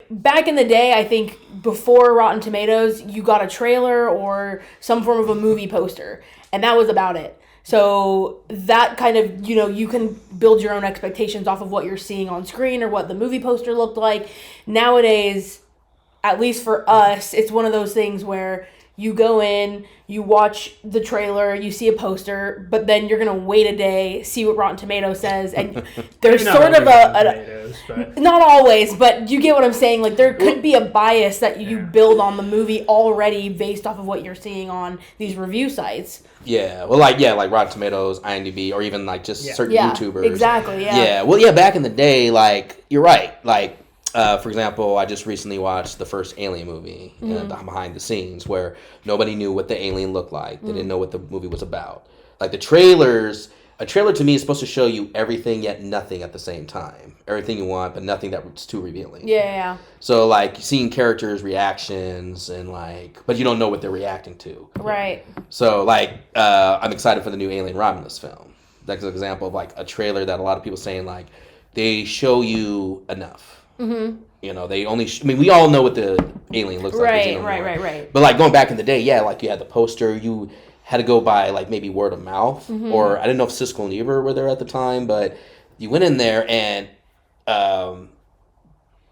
back in the day, I think before Rotten Tomatoes, you got a trailer or some form of a movie poster, and that was about it. So that kind of, you can build your own expectations off of what you're seeing on screen or what the movie poster looked like. Nowadays, at least for us, it's one of those things where you go in, you watch the trailer, you see a poster, but then you're going to wait a day, see what Rotten Tomatoes says, and there's sort of not always, but you get what I'm saying. Like, there could be a bias that you build on the movie already based off of what you're seeing on these review sites. Yeah, well, like Rotten Tomatoes, IMDb, or even like just certain YouTubers. Exactly, Yeah, well, back in the day, like, you're right, like, for example, I just recently watched the first Alien movie, behind the scenes, where nobody knew what the alien looked like. They didn't know what the movie was about. Like, a trailer to me is supposed to show you everything yet nothing at the same time. Everything you want, but nothing that's too revealing. Yeah. So, like, seeing characters' reactions and, like, but you don't know what they're reacting to. Right. So, like, I'm excited for the new Alien Romulus film. That's an example of, like, a trailer that a lot of people saying, like, they show you enough. Mm-hmm. They only... we all know what the alien looks like. Right. But, like, going back in the day, like, you had the poster, you had to go by, like, maybe word of mouth. Mm-hmm. Or, I didn't know if Siskel and Ebert were there at the time, but you went in there and...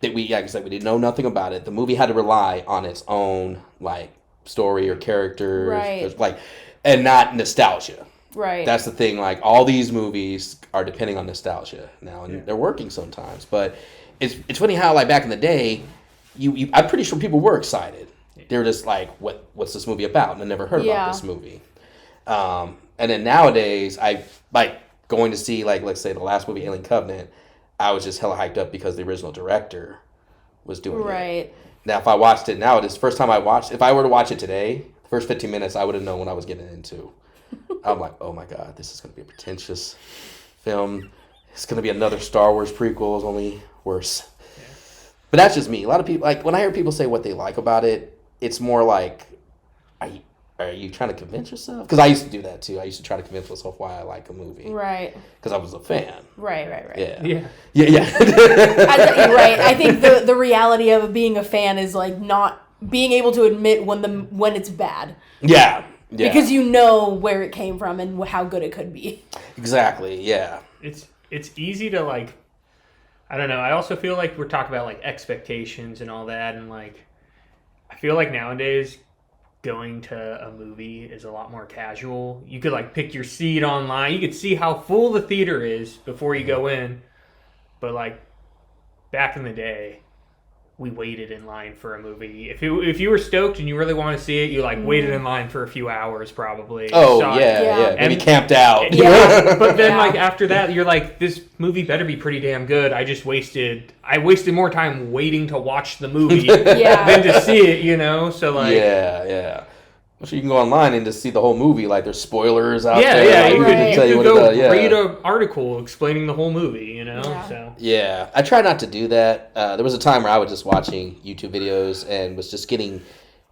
we didn't know nothing about it. The movie had to rely on its own, like, story or characters. Right. Like, and not nostalgia. Right. That's the thing. Like, all these movies are depending on nostalgia now, and they're working sometimes, but... It's funny how, like, back in the day, I'm pretty sure people were excited. They were just like, what's this movie about? And I never heard about this movie. And then nowadays, I like going to see, like, let's say the last movie, Alien Covenant, I was just hella hyped up because the original director was doing it. Right. Now, if I watched it now, this is the first time if I were to watch it today, the first 15 minutes, I would have known what I was getting into. I'm like, oh my God, this is going to be a pretentious film. It's going to be another Star Wars prequel, only worse. Yeah. But that's just me. A lot of people, like, when I hear people say what they like about it, it's more like, are you trying to convince yourself? Because I used to do that too. I used to try to convince myself why I like a movie. Right. Because I was a fan. Right. Yeah. Right. I think the reality of being a fan is, like, not being able to admit when it's bad. Yeah. Because you know where it came from and how good it could be. Exactly. Yeah. It's easy to, like, I don't know. I also feel like we're talking about, like, expectations and all that, and, like, I feel like nowadays going to a movie is a lot more casual. You could, like, pick your seat online. You could see how full the theater is before you go in. But, like, back in the day, we waited in line for a movie. If you were stoked and you really want to see it, you, like, waited in line for a few hours probably. Oh, yeah. Maybe camped out. Yeah. But then, like, after that, you're like, this movie better be pretty damn good. I wasted more time waiting to watch the movie than to see it, So, like... Yeah. So you can go online and just see the whole movie. Like, there's spoilers out there. Yeah, Like, you could go read an article explaining the whole movie, Yeah. So. Yeah, I try not to do that. There was a time where I was just watching YouTube videos and was just getting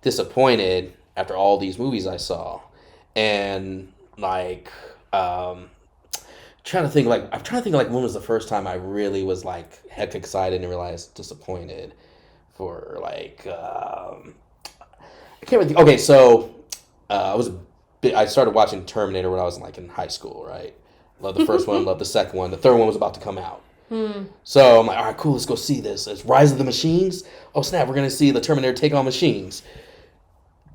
disappointed after all these movies I saw. And, like, I'm trying to think, like, when was the first time I really was, like, heck excited and realized disappointed for, like, I can't really think. Okay, so I started watching Terminator when I was in high school, right? Loved the first one, loved the second one. The third one was about to come out. So I'm like, all right, cool, let's go see this. It's Rise of the Machines. Oh, snap, we're going to see the Terminator take on machines.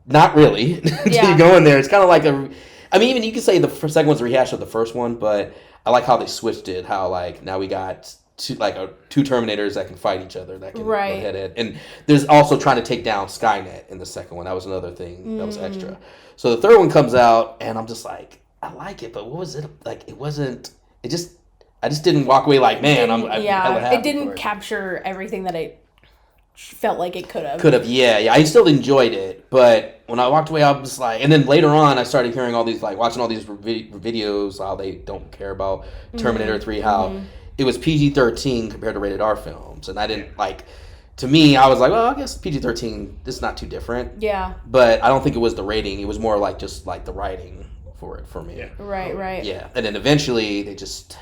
Not really. Until you go in there. It's kind of like even you could say the second one's a rehash of the first one, but I like how they switched it. How, like, now we got two Terminators that can fight each other, that can go head-to-head. And there's also trying to take down Skynet in the second one. That was another thing that was extra. So the third one comes out, and I'm just like, I like it, but what was it? Like, I just didn't walk away like, man, I'm hella happy. It didn't capture everything that it felt like it could have. Yeah. I still enjoyed it, but when I walked away, I was like, and then later on, I started hearing all these, like, watching all these videos, how they don't care about Terminator 3, how it was PG-13 compared to rated R films, and I didn't, like, to me, I was like, well, I guess PG-13, this is not too different. Yeah. But I don't think it was the rating, it was more like just, like, the writing for me. Yeah. Right. Yeah, and then eventually, they just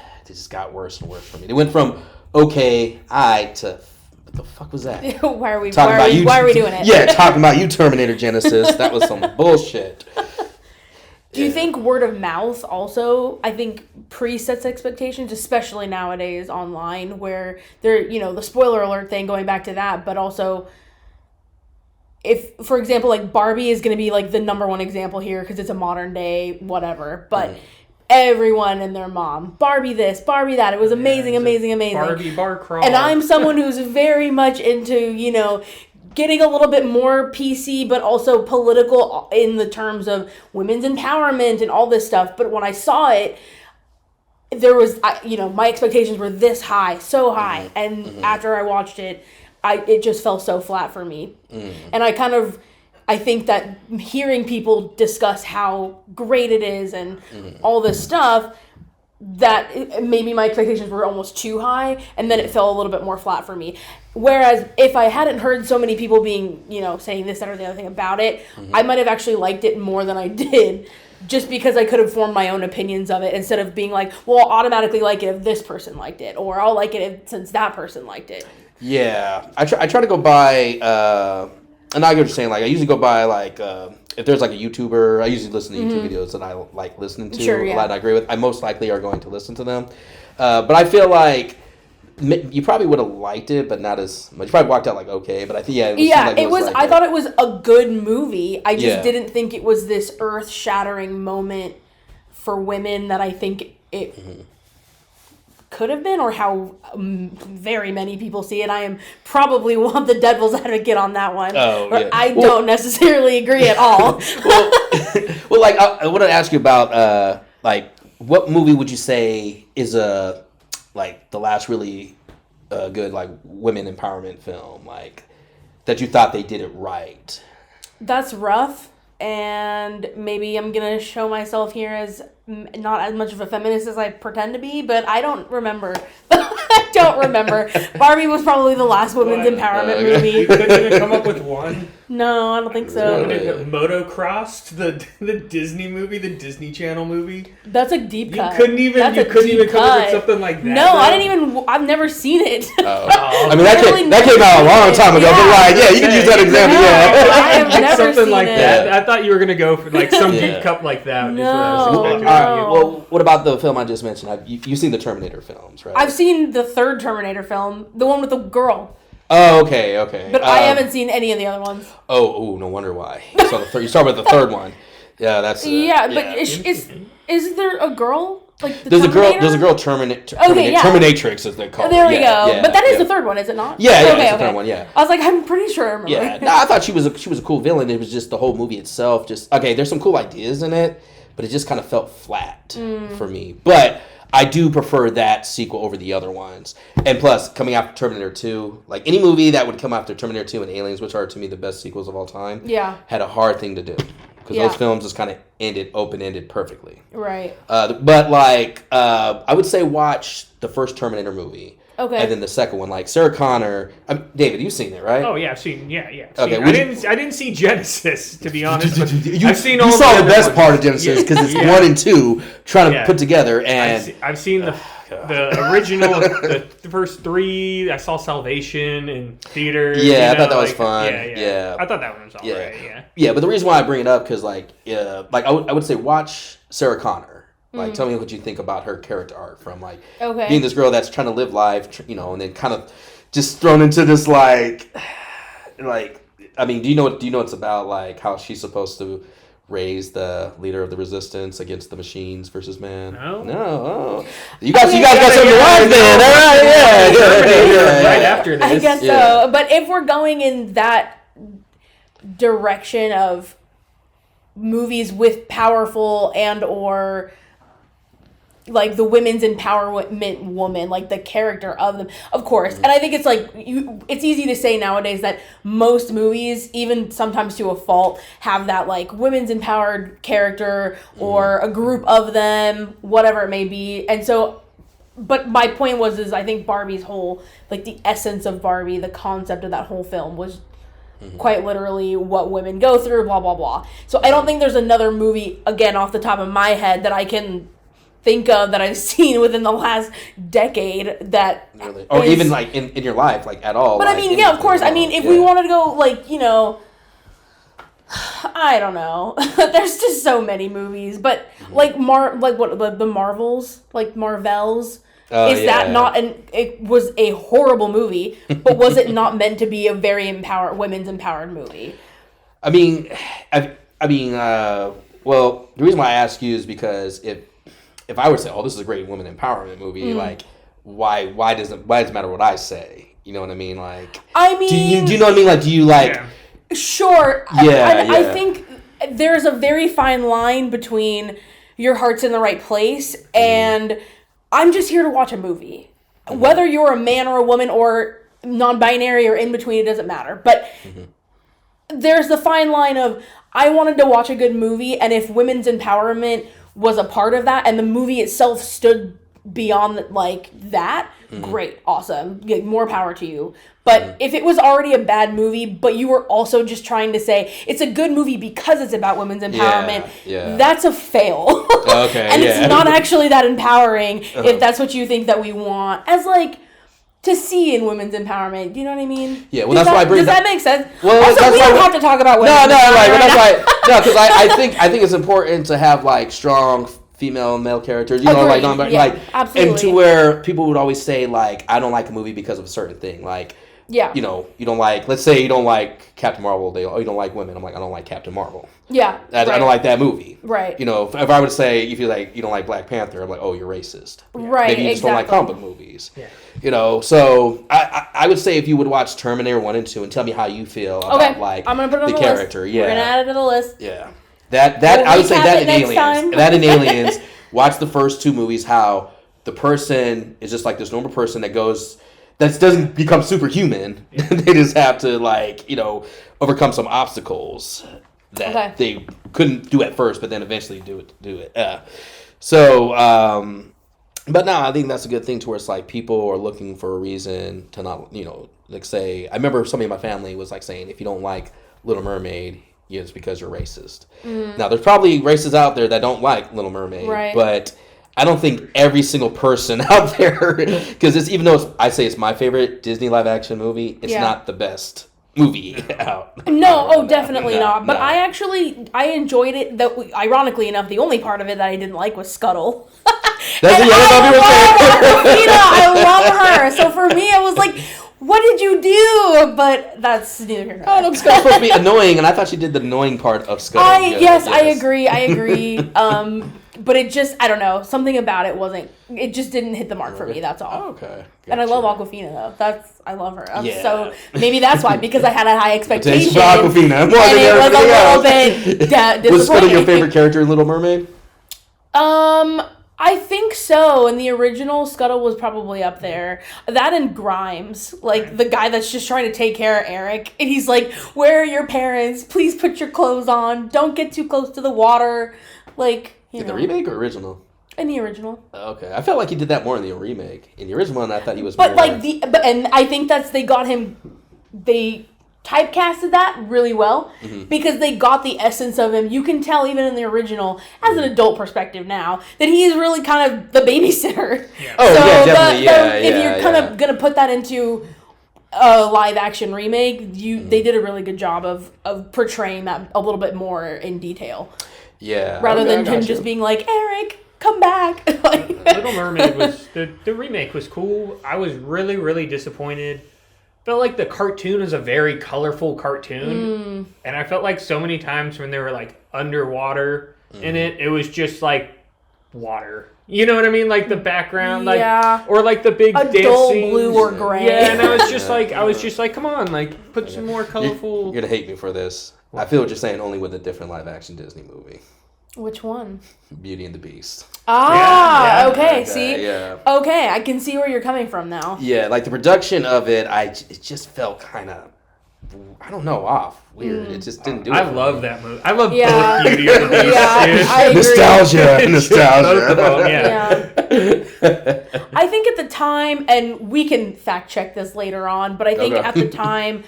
got worse and worse for me. They went from okay, to What the fuck was that? Why are we doing it? Yeah, talking about you, Terminator Genesis. That was some bullshit. Do you think word of mouth also, I think, presets expectations, especially nowadays online, where there, the spoiler alert thing, going back to that, but also, if, for example, like Barbie is going to be like the number one example here because it's a modern day whatever, but everyone and their mom, Barbie this, Barbie that, it was amazing. Barbie bar crawl. And I'm someone who's very much into, getting a little bit more PC, but also political in the terms of women's empowerment and all this stuff. But when I saw it, there was, my expectations were this high, so high. And after I watched it, it just fell so flat for me. And I think that hearing people discuss how great it is and all this stuff, that maybe my expectations were almost too high, and then it fell a little bit more flat for me. Whereas if I hadn't heard so many people being, saying this, that, or the other thing about it, I might have actually liked it more than I did, just because I could have formed my own opinions of it instead of being like, well, I'll automatically like it if this person liked it, or I'll like it since that person liked it. Yeah, I try to go by, and I get what you're saying. Like I usually go by like if there's like a YouTuber, I usually listen to YouTube videos that I like listening to a lot and I agree with. I most likely are going to listen to them, but I feel like you probably would have liked it, but not as much. You probably walked out like okay, but I think it was. I thought it was a good movie. I just didn't think it was this earth-shattering moment for women that I think it could have been, or how very many people see it. I am probably the devil's advocate on that one. I don't necessarily agree at all. well, like I want to ask you about like what movie would you say is like the last really good like women empowerment film, like that you thought they did it right? That's rough, and maybe I'm gonna show myself here as not as much of a feminist as I pretend to be, but I don't remember. I don't remember. Barbie was probably the last women's empowerment movie. You couldn't even come up with one? No, I don't think so. Motocrossed, the Disney movie, the Disney Channel movie. That's a deep cut. You couldn't even come up with something like that. No, though? I didn't even. I've never seen it. I mean, that came out a long time ago. But like, yeah, you can use that example. I have never something seen like it. that. I thought you were gonna go for like some deep cut like that. No. Well, what about the film I just mentioned? You've seen the Terminator films, right? I've seen the third Terminator film, the one with the girl. Oh, okay. But I haven't seen any of the other ones. Oh, no wonder why. So you start with the third one. Yeah, that's. But is there a girl? Like there's a girl Terminatrix as they call it. There we go. Yeah, but that is the third one, is it not? Yeah, it's the third one. Yeah. I was like, I'm pretty sure I remember. Yeah, no, I thought she was a cool villain. It was just the whole movie itself. Just okay. There's some cool ideas in it, but it just kind of felt flat for me. But I do prefer that sequel over the other ones. And plus, coming after Terminator 2, like any movie that would come after Terminator 2 and Aliens, which are to me the best sequels of all time, had a hard thing to do. Because those films just kind of open-ended perfectly. Right. But like, I would say watch the first Terminator movie. Okay. And then the second one, like Sarah Connor. David, you've seen it, right? Oh yeah, I've seen. Yeah. Okay. I didn't see Genesis, to be honest. But I've seen all. You saw the best part of Genesis because it's 1 and 2 trying to put together, and I've seen the original, the first 3. I saw Salvation in theaters. Yeah, I thought that was fun. Yeah. I thought that one was all right. Yeah. Yeah, but the reason why I bring it up because I would say watch Sarah Connor. Like, tell me what you think about her character arc from, like, being this girl that's trying to live life, and then kind of just thrown into this, like, I mean, do you know what it's about, like, how she's supposed to raise the leader of the resistance against the machines versus man? No. Oh. You guys got something to watch then. All right, yeah. Right after this. I guess so. But if we're going in that direction of movies with powerful and or like the women's empowerment woman, like the character of them, of course. And I think it's like it's easy to say nowadays that most movies, even sometimes to a fault, have that like women's empowered character or a group of them, whatever it may be. And so, but my point is I think Barbie's whole, like the essence of Barbie, the concept of that whole film was quite literally what women go through, blah, blah, blah. So I don't think there's another movie, again, off the top of my head that I can think of that I've seen within the last decade that Really? Or is- even like in your life, like at all. But like, I mean, yeah, of course. I mean, if we wanted to go like, you know, I don't know. There's just so many movies, but like the Marvels, like Marvels. Is that not it was a horrible movie, but was it not meant to be a very women's empowered movie? I mean, well, the reason why I ask you is because if I would say, oh, this is a great women empowerment movie, like, why does it matter what I say? You know what I mean? Like, I mean, do you know what I mean? Like, do you like? Yeah. Sure. Yeah, I think there's a very fine line between your heart's in the right place and I'm just here to watch a movie. Whether you're a man or a woman or non-binary or in between, it doesn't matter. But there's the fine line of I wanted to watch a good movie, and if women's empowerment was a part of that and the movie itself stood beyond like that, great, awesome, more power to you. But if it was already a bad movie, but you were also just trying to say it's a good movie because it's about women's empowerment, that's a fail. Okay, and it's not actually that empowering if that's what you think that we want as like to see in women's empowerment. Do you know what I mean? Yeah, well, that's why I bring does that make sense? Well, also, that's we why don't have to talk about women's empowerment right, but right that's why no, because I think it's important to have like strong female and male characters, you know, Agreed. like Yeah, like absolutely. and to where people would always say like I don't like a movie because of a certain thing, like Yeah. you know, you don't like, let's say you don't like Captain Marvel, you don't like women. I'm like, I don't like Captain Marvel. Yeah. I don't like that movie. Right. You know, if I would say, if you don't like Black Panther, I'm like, oh, you're racist. Right, Maybe you just don't like exactly. comic book movies. Yeah. You know, so I would say if you would watch Terminator 1 and 2 and tell me how you feel about like I'm gonna put it on the the character. list. Yeah. We're gonna add it to the list. Yeah. That We'll I would say recap that it in next Aliens. time. That in Aliens, watch the first two movies, how the person is just like this normal person that doesn't become superhuman. They just have to like, you know, overcome some obstacles that they couldn't do at first, but then eventually do it. But no, I think that's a good thing to where it's like people are looking for a reason to not, you know, like say, I remember somebody in my family was like saying, if you don't like Little Mermaid, it's because you're racist. Now, there's probably racists out there that don't like Little Mermaid, Right. but I don't think every single person out there, because even though I say it's my favorite Disney live action movie, it's not the best movie out. No, definitely not. But no. I enjoyed it. Though, ironically enough, the only part of it that I didn't like was Scuttle. That's And the other people say. I love her. So for me, I was like, what did you do? But that's neither here nor Oh, there. no, Scuttle's supposed to be annoying, and I thought she did the annoying part of Scuttle. I agree. But it just, I don't know, something about it just didn't hit the mark for me, that's all. Oh, okay. And I Gotcha. love Aquafina, though. I love her. Yeah. So maybe that's why, because I had a high expectation. For Aquafina. More And than it was everything a else. little bit disappointing. Was Scuttle your favorite character in Little Mermaid? I think so. And the original Scuttle was probably up there. That and Grimes, like the guy that's just trying to take care of Eric. And he's like, where are your parents? Please put your clothes on. Don't get too close to the water. Like, you In know. the remake or original? In the original. Okay. I felt like he did that more in the remake. In the original one, I thought he was But more... and I think they typecasted that really well because they got the essence of him. You can tell even in the original, as an adult perspective now, that he is really kind of the babysitter. Yeah. Oh, yeah, definitely, if you're kind of gonna put that into a live action remake, they did a really good job of portraying that a little bit more in detail. Yeah. Rather Okay, I than got him you. just being like, Eric, come back. Little Mermaid was the remake was cool. I was really, really disappointed. Felt like the cartoon was a very colorful cartoon, and I felt like so many times when they were like underwater in it was just like water. You know what I mean? Like the background, like or like the big a dance dull scenes. blue or gray. Yeah, and I was just like, come on, like put some more colorful. You're gonna hate me for this. I feel what you're saying, only with a different live action Disney movie. Which one? Beauty and the Beast. Ah, Yeah, okay. Okay, See, yeah. okay, I can see where you're coming from now. Yeah, like the production of it, it just felt kind of, I don't know, off. Weird. It just didn't do it. I for love me. that movie. I love Yeah. both Beauty and the Beast. Yeah, dude. I agree. Nostalgia. Both of them, yeah. I think at the time, and we can fact check this later on, but I think Okay. at the time,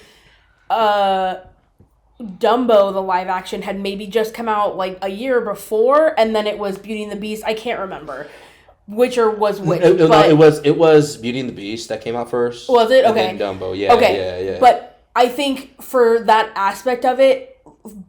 Dumbo, the live action, had maybe just come out like a year before, and then it was Beauty and the Beast. I can't remember which was which. No, it was Beauty and the Beast that came out first. Was it? Okay. And then Dumbo, yeah, okay. Yeah. But I think for that aspect of it,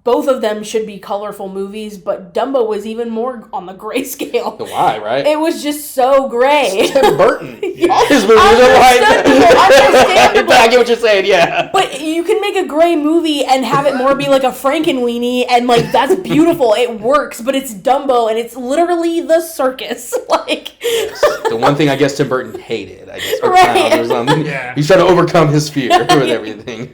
both of them should be colorful movies, but Dumbo was even more on the grayscale. Why, right? It was just so gray. Tim Burton. All his movies are white. Understandable. I get what you're saying, yeah. But you can make a gray movie and have it more be like a Frankenweenie, and like that's beautiful. It works, but it's Dumbo, and it's literally the circus. Like yes. The one thing I guess Tim Burton hated, I guess, or right. or something. Yeah. He's trying to overcome his fear with everything.